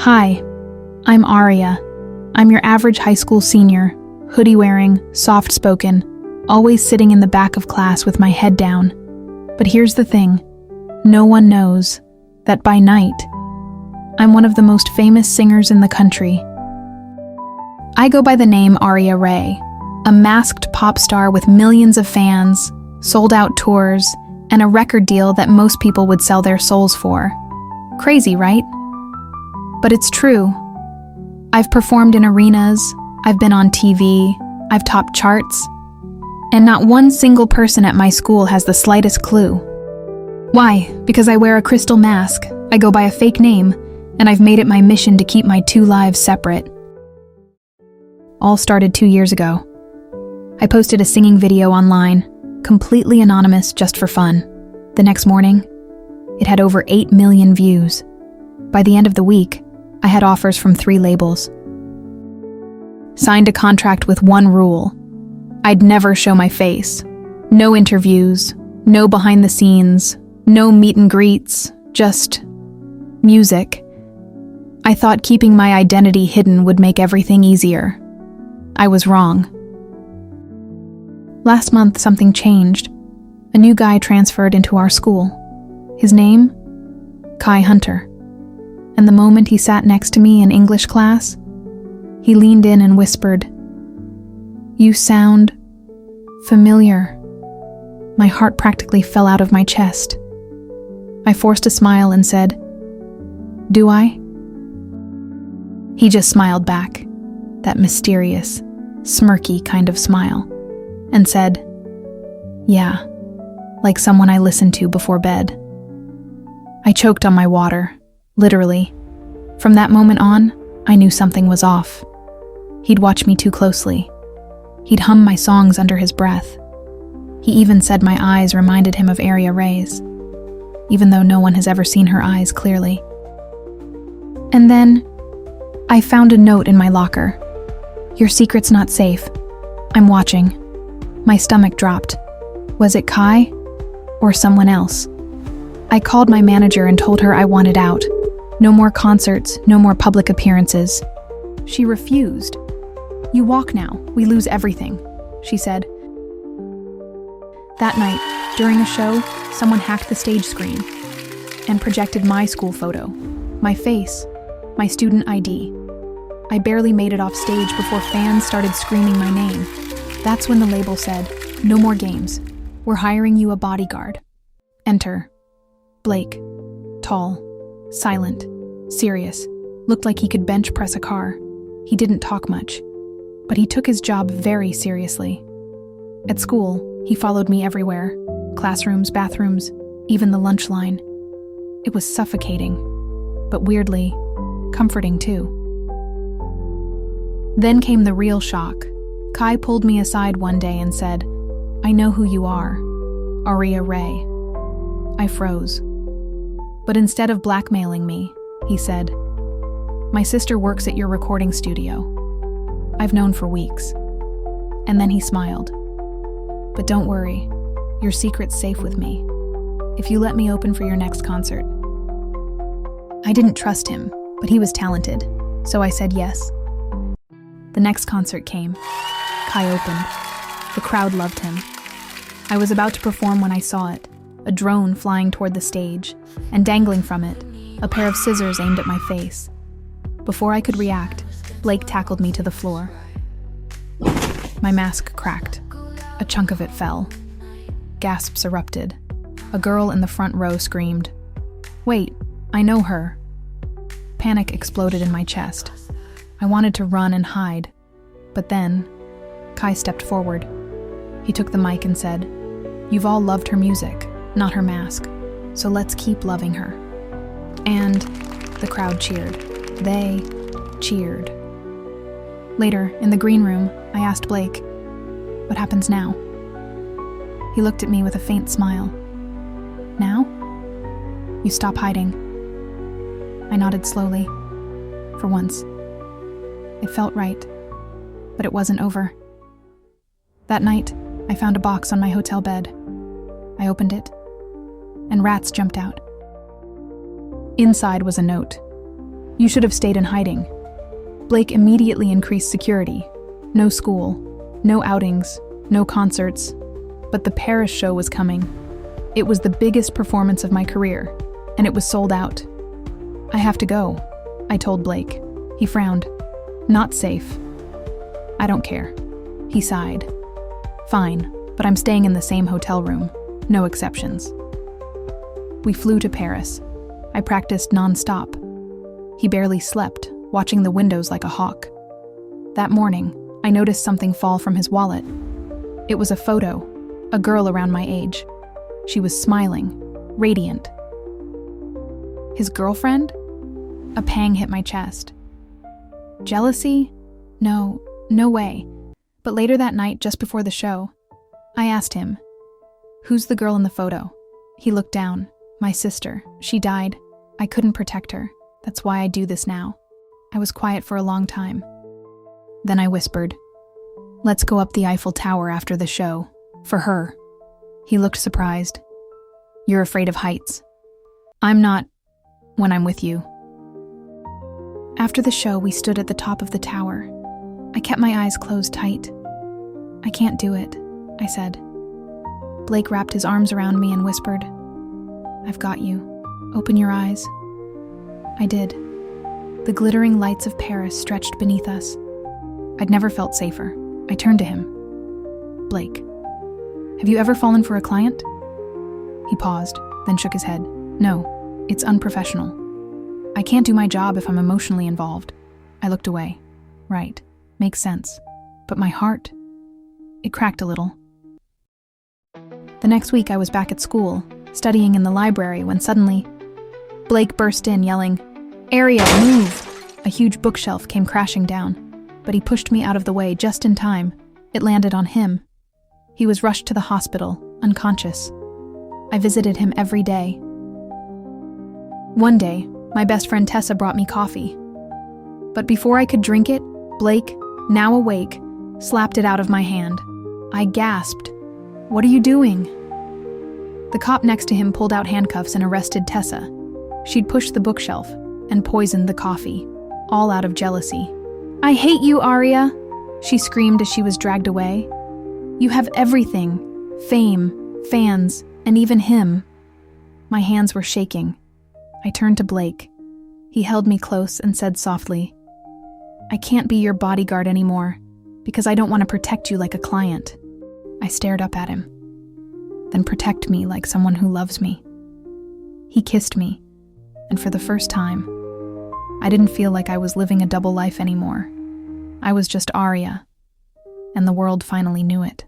Hi, I'm Aria. I'm your average high school senior, hoodie-wearing, soft-spoken, always sitting in the back of class with my head down. But here's the thing, no one knows that by night, I'm one of the most famous singers in the country. I go by the name Aria Ray, a masked pop star with millions of fans, sold-out tours, and a record deal that most people would sell their souls for. Crazy, right? But it's true. I've performed in arenas, I've been on TV, I've topped charts, and not one single person at my school has the slightest clue. Why? Because I wear a crystal mask, I go by a fake name, and I've made it my mission to keep my two lives separate. All started 2 years ago. I posted a singing video online, completely anonymous just for fun. The next morning, it had over 8 million views. By the end of the week, I had offers from 3 labels. Signed a contract with one rule. I'd never show my face. No interviews, no behind the scenes, no meet and greets, just music. I thought keeping my identity hidden would make everything easier. I was wrong. Last month, something changed. A new guy transferred into our school. His name? Kai Hunter. And the moment he sat next to me in English class, he leaned in and whispered, "You sound familiar." My heart practically fell out of my chest. I forced a smile and said, "Do I?" He just smiled back, that mysterious, smirky kind of smile, and said, "Yeah, like someone I listened to before bed." I choked on my water, literally. From that moment on, I knew something was off. He'd watch me too closely. He'd hum my songs under his breath. He even said my eyes reminded him of Aria Ray's, even though no one has ever seen her eyes clearly. And then, I found a note in my locker. "Your secret's not safe. I'm watching." My stomach dropped. Was it Kai? Or someone else? I called my manager and told her I wanted out. No more concerts, no more public appearances. She refused. "You walk now, we lose everything," she said. That night, during a show, someone hacked the stage screen and projected my school photo, my face, my student ID. I barely made it off stage before fans started screaming my name. That's when the label said, "No more games. We're hiring you a bodyguard." Enter Blake. Tall, silent, serious, looked like he could bench press a car. He didn't talk much, but he took his job very seriously. At school, he followed me everywhere, classrooms, bathrooms, even the lunch line. It was suffocating, but weirdly, comforting too. Then came the real shock. Kai pulled me aside one day and said, "I know who you are, Aria Ray." I froze. But instead of blackmailing me, he said, "My sister works at your recording studio. I've known for weeks." And then he smiled. "But don't worry, your secret's safe with me, if you let me open for your next concert." I didn't trust him, but he was talented, so I said yes. The next concert came. Kai opened. The crowd loved him. I was about to perform when I saw it, a drone flying toward the stage, and dangling from it, a pair of scissors aimed at my face. Before I could react, Blake tackled me to the floor. My mask cracked. A chunk of it fell. Gasps erupted. A girl in the front row screamed, "Wait, I know her." Panic exploded in my chest. I wanted to run and hide, but then Kai stepped forward. He took the mic and said, "You've all loved her music, not her mask, so let's keep loving her." And the crowd cheered. They cheered. Later, in the green room, I asked Blake, "What happens now?" He looked at me with a faint smile. "Now? You stop hiding." I nodded slowly. For once. It felt right, but it wasn't over. That night, I found a box on my hotel bed. I opened it, and rats jumped out. Inside was a note. You should have stayed in hiding. Blake immediately increased security. No school, no outings, no concerts. But the Paris show was coming. It was the biggest performance of my career, and it was sold out. I have to go, I told Blake. He frowned. Not safe. I don't care. He sighed. Fine, but I'm staying in the same hotel room. No exceptions. We flew to Paris. I practiced non-stop. He barely slept, watching the windows like a hawk. That morning, I noticed something fall from his wallet. It was a photo, a girl around my age. She was smiling, radiant. His girlfriend? A pang hit my chest. Jealousy? No way. But later that night, just before the show, I asked him, "Who's the girl in the photo?" He looked down. My sister. She died. I couldn't protect her. That's why I do this now. I was quiet for a long time. Then I whispered, "Let's go up the Eiffel Tower after the show. For her." He looked surprised. "You're afraid of heights." "I'm not when I'm with you." After the show, we stood at the top of the tower. I kept my eyes closed tight. "I can't do it," I said. Blake wrapped his arms around me and whispered, "I've got you. Open your eyes." I did. The glittering lights of Paris stretched beneath us. I'd never felt safer. I turned to him. "Blake, have you ever fallen for a client?" He paused, then shook his head. "No, it's unprofessional. I can't do my job if I'm emotionally involved." I looked away. Right, makes sense. But my heart, it cracked a little. The next week I was back at school, studying in the library, when suddenly, Blake burst in yelling, "Aria, move!" A huge bookshelf came crashing down, but he pushed me out of the way just in time. It landed on him. He was rushed to the hospital, unconscious. I visited him every day. One day, my best friend Tessa brought me coffee. But before I could drink it, Blake, now awake, slapped it out of my hand. I gasped. "What are you doing?" The cop next to him pulled out handcuffs and arrested Tessa. She'd pushed the bookshelf and poisoned the coffee, all out of jealousy. "I hate you, Aria," she screamed as she was dragged away. "You have everything, fame, fans, and even him." My hands were shaking. I turned to Blake. He held me close and said softly, "I can't be your bodyguard anymore because I don't want to protect you like a client." I stared up at him. "Then protect me like someone who loves me." He kissed me, and for the first time, I didn't feel like I was living a double life anymore. I was just Aria, and the world finally knew it.